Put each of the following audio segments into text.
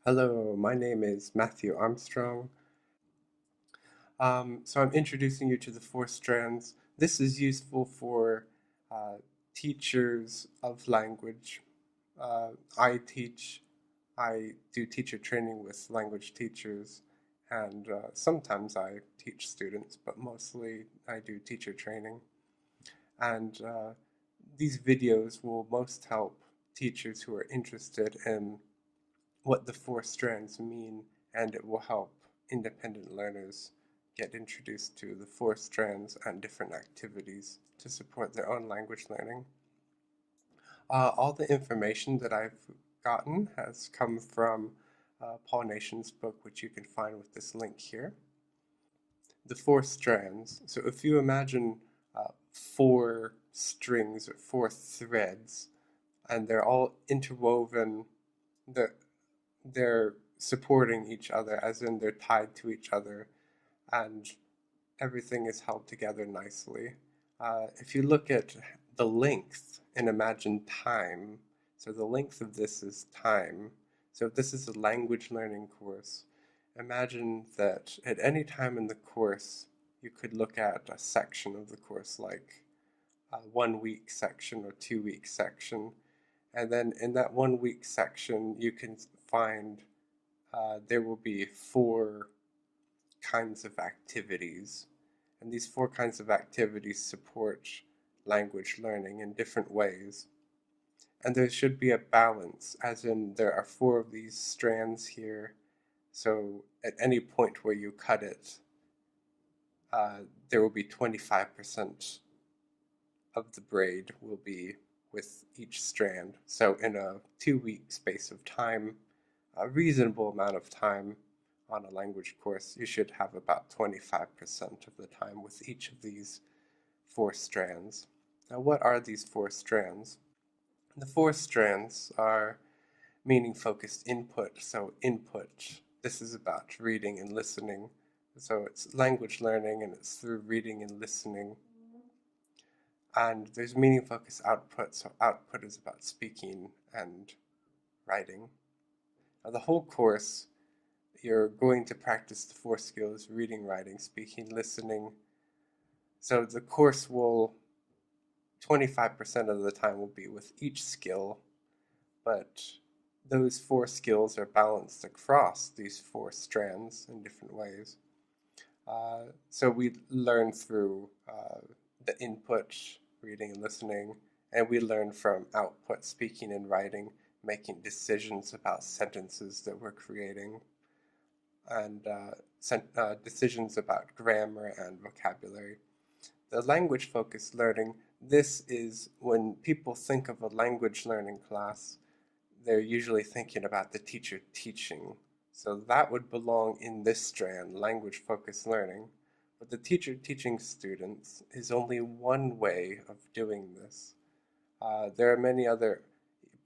Hello, my name is Matthew Armstrong. So I'm introducing you to the Four Strands. This is useful for uh, teachers of language. Uh, I teach, I do teacher training with language teachers, and sometimes I teach students, but mostly I do teacher training. And these videos will most help teachers who are interested in what the four strands mean, and it will help independent learners get introduced to the four strands and different activities to support their own language learning. All the information that I've gotten has come from Paul Nation's book, which you can find with this link here. The four strands. So if you imagine four strings or four threads, and they're all interwoven, the they're supporting each other, as in they're tied to each other, and everything is held together nicely. If you look at the length and imagine time, so the length of this is time. So if this is a language learning course, imagine that at any time in the course, you could look at a section of the course, like a 1 week section or 2 week section. And then in that 1 week section, you can find there will be four kinds of activities. And these four kinds of activities support language learning in different ways. And there should be a balance, as in there are four of these strands here. So at any point where you cut it, there will be 25% of the braid will be with each strand. So in a 2 week space of time, a reasonable amount of time on a language course, you should have about 25% of the time with each of these four strands. Now, what are these four strands? The four strands are meaning focused input. So, input, this is about reading and listening. So, it's language learning and it's through reading and listening. And there's meaning focused output. So, output is about speaking and writing. Now, the whole course, you're going to practice the four skills: reading, writing, speaking, listening. So the course will, 25% of the time will be with each skill, but those four skills are balanced across these four strands in different ways. So we learn through the input, reading and listening, and we learn from output, speaking and writing, making decisions about sentences that we're creating, and decisions about grammar and vocabulary. The language-focused learning, this is when people think of a language learning class, they're usually thinking about the teacher teaching. So that would belong in this strand, language-focused learning. But the teacher teaching students is only one way of doing this. There are many other,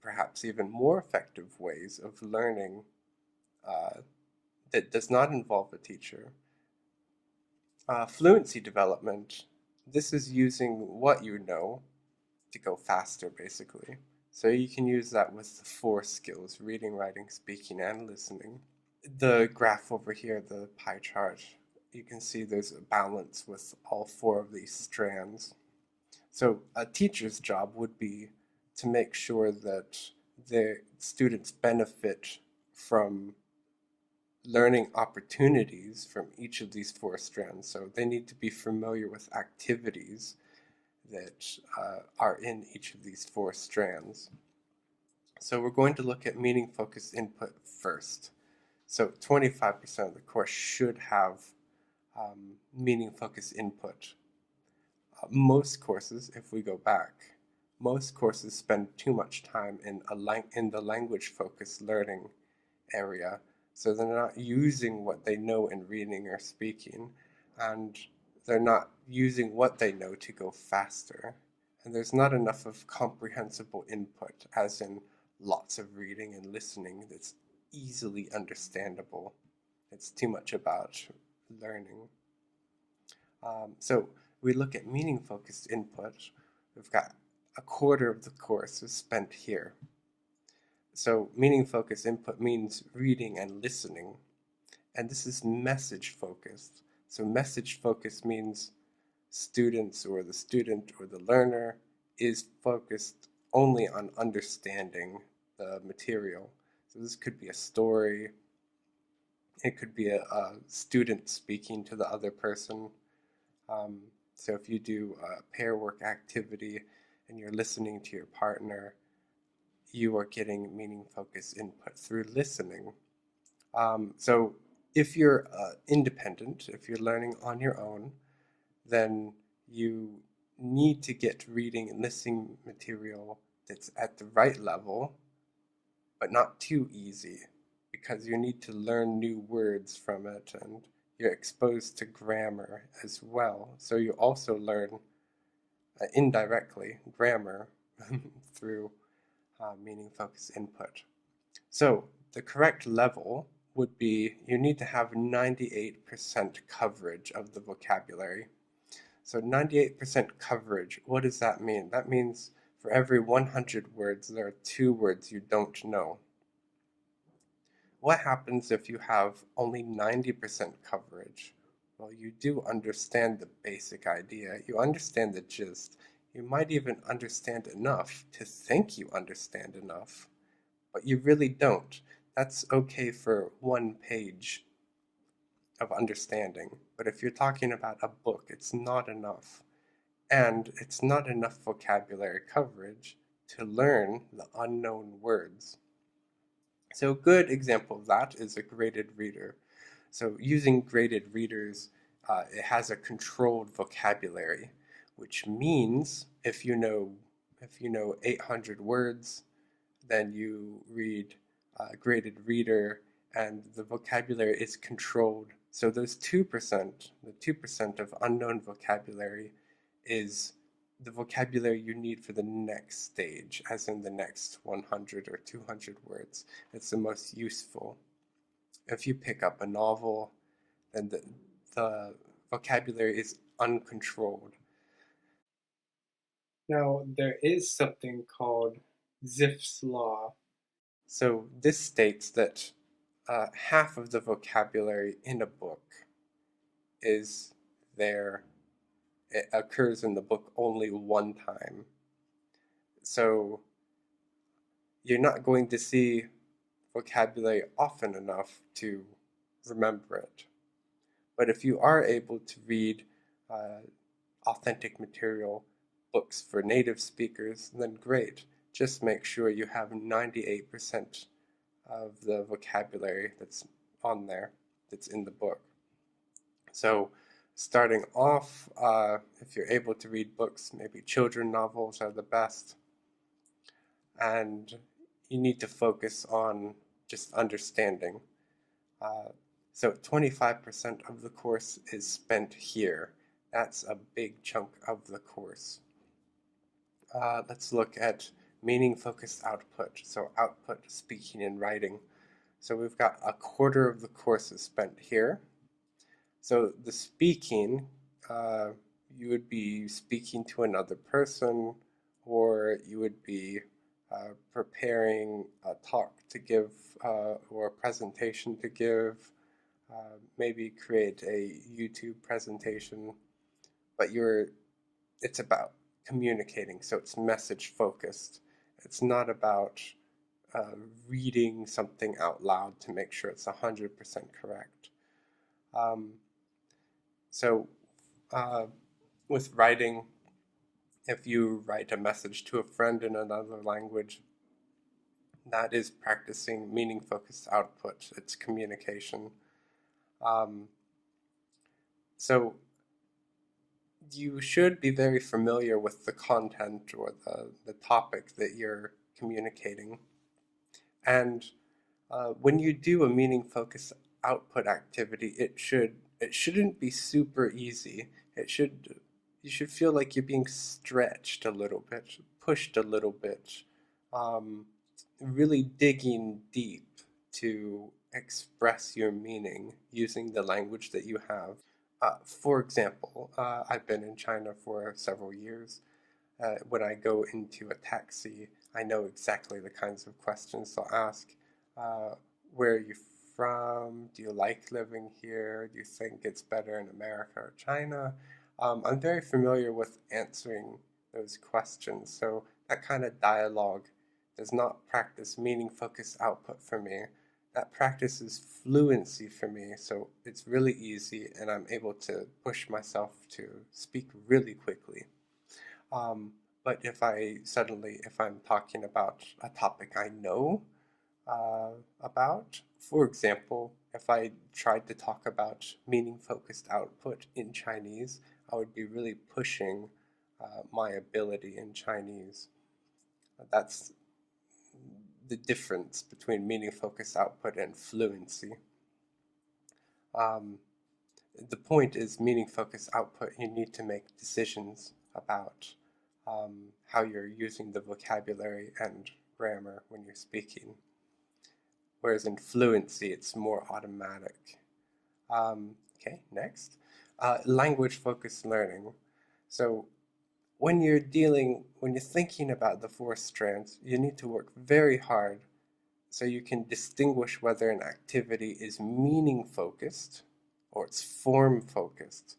perhaps even more effective ways of learning that does not involve a teacher. Fluency development, this is using what you know to go faster, basically. So you can use that with the four skills: reading, writing, speaking, and listening. The graph over here, the pie chart, you can see there's a balance with all four of these strands. So a teacher's job would be to make sure that the students benefit from learning opportunities from each of these four strands. So they need to be familiar with activities that are in each of these four strands. So we're going to look at meaning-focused input first. So 25% of the course should have meaning-focused input. Most courses, if we go back, most courses spend too much time in the language-focused learning area. So they're not using what they know in reading or speaking, and they're not using what they know to go faster. And there's not enough of comprehensible input, as in lots of reading and listening that's easily understandable. It's too much about learning. So we look at meaning-focused input. We've got a quarter of the course is spent here. So meaning focused input means reading and listening. And this is message focused. So message focused means students or the student or the learner is focused only on understanding the material. So this could be a story, it could be a student speaking to the other person. Um, so if you do a pair work activity and you're listening to your partner, you are getting meaning focused input through listening. So if you're independent, if you're learning on your own, then you need to get reading and listening material that's at the right level, but not too easy, because you need to learn new words from it and you're exposed to grammar as well. So you also learn indirectly grammar through meaning focused input. So the correct level would be you need to have 98% coverage of the vocabulary. So 98% coverage, what does that mean? That means for every 100 words, there are 2 words you don't know. What happens if you have only 90% coverage? Well, you do understand the basic idea. You understand the gist. You might even understand enough to think you understand enough, but you really don't. That's okay for 1 page of understanding. But if you're talking about a book, it's not enough. And it's not enough vocabulary coverage to learn the unknown words. So a good example of that is a graded reader. So using graded readers, it has a controlled vocabulary, which means if you know 800 words, then you read a graded reader, and the vocabulary is controlled. So those 2%, the 2% of unknown vocabulary is the vocabulary you need for the next stage, as in the next 100 or 200 words. It's the most useful. If you pick up a novel, then the vocabulary is uncontrolled. Now, there is something called Zipf's law. So this states that half of the vocabulary in a book is there. It occurs in the book only one time. So you're not going to see vocabulary often enough to remember it. But if you are able to read uh, authentic material, books for native speakers, then great. Just make sure you have 98% of the vocabulary that's on there, that's in the book. So, starting off, if you're able to read books, maybe children novels are the best, and you need to focus on just understanding. Uh, so 25% of the course is spent here. That's a big chunk of the course. Let's look at meaning-focused output. So output, speaking and writing. So we've got a quarter of the course is spent here. So the speaking, you would be speaking to another person, or you would be preparing a talk to give, or a presentation to give, maybe create a YouTube presentation, but it's about communicating, so it's message focused. It's not about uh, reading something out loud to make sure it's 100% correct. Um, so uh, with writing, if you write a message to a friend in another language, that is practicing meaning focused output. It's communication. Um, so you should be very familiar with the content or the topic that you're communicating. And when you do a meaning focused output activity, it shouldn't be super easy. You should feel like you're being stretched a little bit, pushed a little bit, um, really digging deep to express your meaning using the language that you have. For example, I've been in China for several years. When I go into a taxi, I know exactly the kinds of questions they'll ask. Uh, where are you from? Do you like living here? Do you think it's better in America or China? I'm very familiar with answering those questions, so that kind of dialogue does not practice meaning-focused output for me. That practices fluency for me, so it's really easy and I'm able to push myself to speak really quickly. Um, but if I'm talking about a topic I know about, for example, if I tried to talk about meaning-focused output in Chinese, I would be really pushing my ability in Chinese. That's the difference between meaning-focused output and fluency. Um, the point is meaning-focused output, you need to make decisions about how you're using the vocabulary and grammar when you're speaking. Whereas in fluency, it's more automatic. Okay, next. Language-focused learning. So when you're thinking about the four strands, you need to work very hard so you can distinguish whether an activity is meaning-focused or it's form-focused.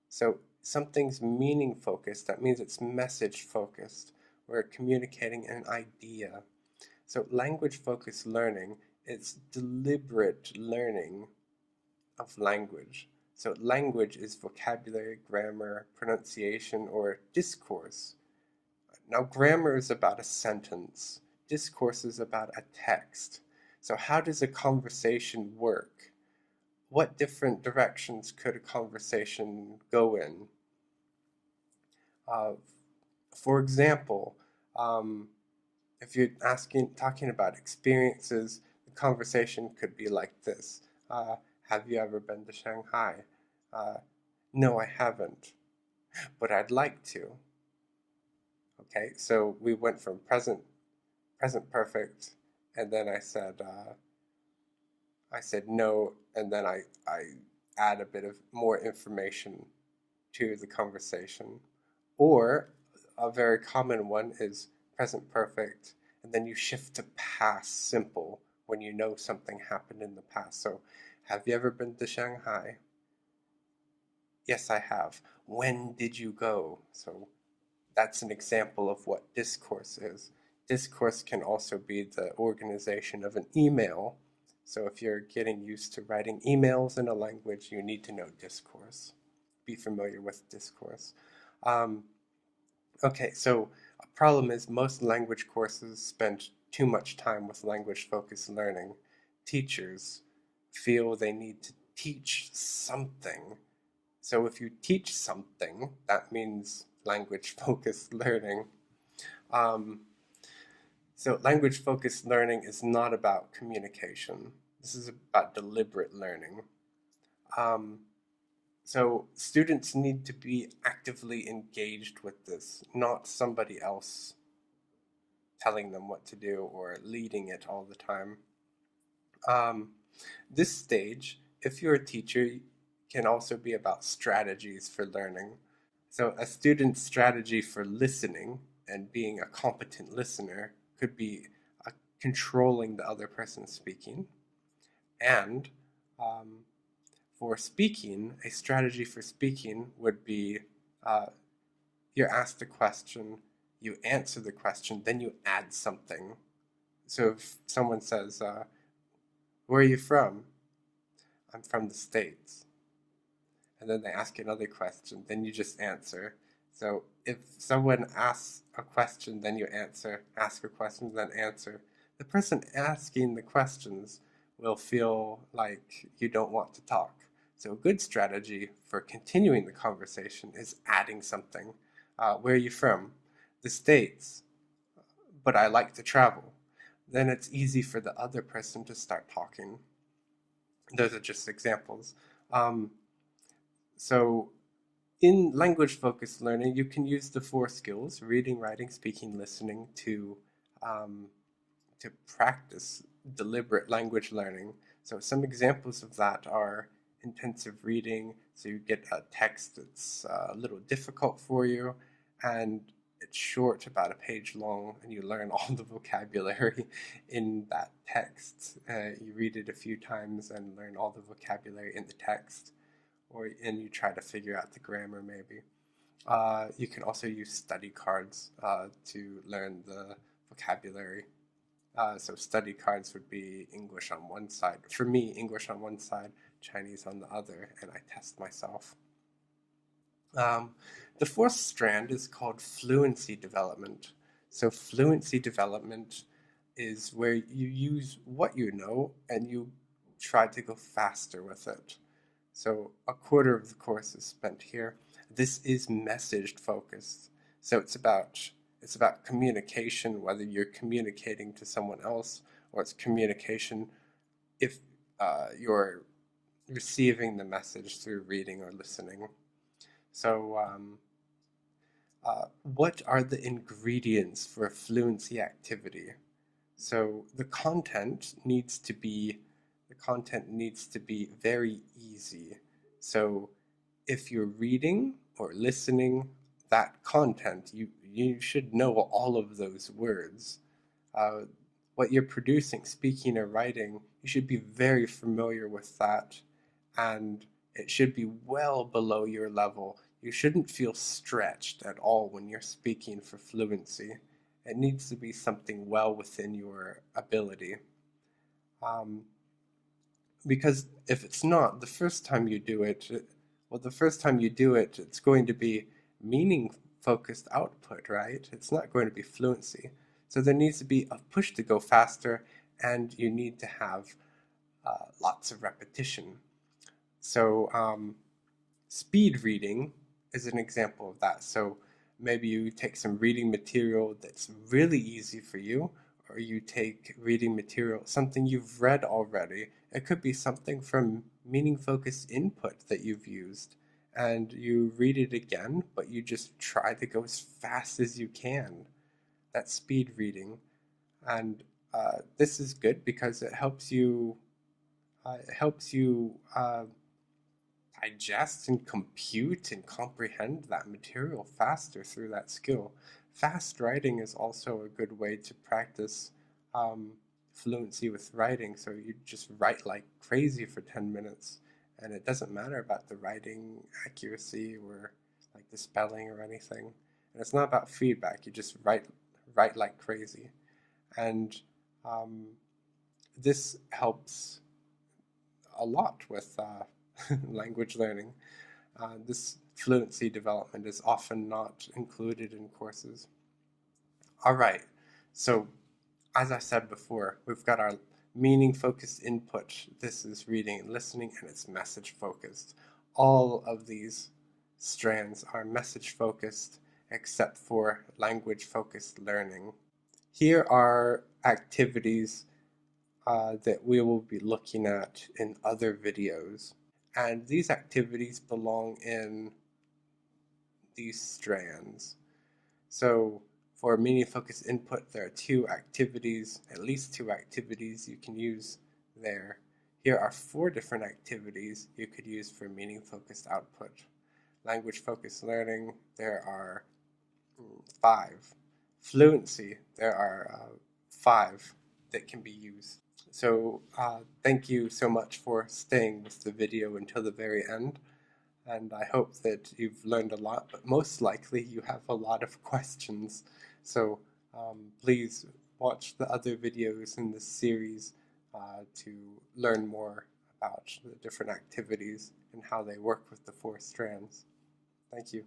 So something's meaning-focused, that means it's message-focused. We're communicating an idea. So language-focused learning, it's deliberate learning of language. So language is vocabulary, grammar, pronunciation, or discourse. Now, grammar is about a sentence. Discourse is about a text. So how does a conversation work? What different directions could a conversation go in? Uh, for example, if you're talking about experiences, the conversation could be like this. Have you ever been to Shanghai? Uh, no, I haven't, but I'd like to. Okay, so we went from present perfect, and then I said no, and then I add a bit of more information to the conversation. Or a very common one is present perfect, and then you shift to past simple when you know something happened in the past. So, have you ever been to Shanghai? Yes, I have. When did you go? So, that's an example of what discourse is. Discourse can also be the organization of an email. So, if you're getting used to writing emails in a language, you need to know discourse. Be familiar with discourse. Um, Okay, so a problem is most language courses spend too much time with language-focused learning. Teachers feel they need to teach something. So if you teach something, that means language-focused learning. Um, so language-focused learning is not about communication. This is about deliberate learning. Um, So students need to be actively engaged with this, not somebody else telling them what to do or leading it all the time. This stage, if you're a teacher, can also be about strategies for learning. So a student's strategy for listening and being a competent listener could be controlling the other person speaking, and um, for speaking, a strategy for speaking would be uh, you're asked a question, you answer the question, then you add something. So if someone says, where are you from? I'm from the States. And then they ask another question, then you just answer. So if someone asks a question, then you answer, ask a question, then answer. The person asking the questions will feel like you don't want to talk. So a good strategy for continuing the conversation is adding something. Where are you from? The States, but I like to travel. Then it's easy for the other person to start talking. Those are just examples. Um, so in language-focused learning, you can use the four skills, reading, writing, speaking, listening, um, to practice deliberate language learning. So some examples of that are intensive reading, so you get a text that's a little difficult for you, and it it's short, about a page long, and you learn all the vocabulary in that text. You read it a few times and learn all the vocabulary in the text, and you try to figure out the grammar maybe. You can also use study cards to learn the vocabulary. So study cards would be English on one side. For me, English on one side, Chinese on the other, and I test myself. The fourth strand is called Fluency Development. So Fluency Development is where you use what you know and you try to go faster with it. So a quarter of the course is spent here. This is message focused. So it's about communication, whether you're communicating to someone else or it's communication if you're receiving the message through reading or listening. So what are the ingredients for a fluency activity? So the content needs to be very easy. So if you're reading or listening that content, you should know all of those words. What you're producing, speaking or writing, you should be very familiar with that, and it should be well below your level. You shouldn't feel stretched at all when you're speaking for fluency. It needs to be something well within your ability. Because if it's not, the first time you do it, it's going to be meaning-focused output, right? It's not going to be fluency. So there needs to be a push to go faster, and you need to have lots of repetition. So speed reading is an example of that. So maybe you take some reading material that's really easy for you, or you take reading material, something you've read already. It could be something from meaning-focused input that you've used, and you read it again, but you just try to go as fast as you can. That's speed reading. And this is good because it helps you digest and compute and comprehend that material faster through that skill. Fast writing is also a good way to practice fluency with writing. So you just write like crazy for 10 minutes, and it doesn't matter about the writing accuracy or like the spelling or anything. And it's not about feedback. You just write like crazy. And this helps a lot with language learning. This fluency development is often not included in courses. All right, so as I said before, we've got our meaning-focused input. This is reading and listening, and it's message-focused. All of these strands are message-focused except for language-focused learning. Here are activities that we will be looking at in other videos. And these activities belong in these strands. So for meaning-focused input, there are at least two activities you can use there. Here are 4 different activities you could use for meaning-focused output. Language-focused learning, there are 5. Fluency, there are 5 that can be used. So thank you so much for staying with the video until the very end, and I hope that you've learned a lot, but most likely you have a lot of questions. So please watch the other videos in this series to learn more about the different activities and how they work with the 4 strands. Thank you.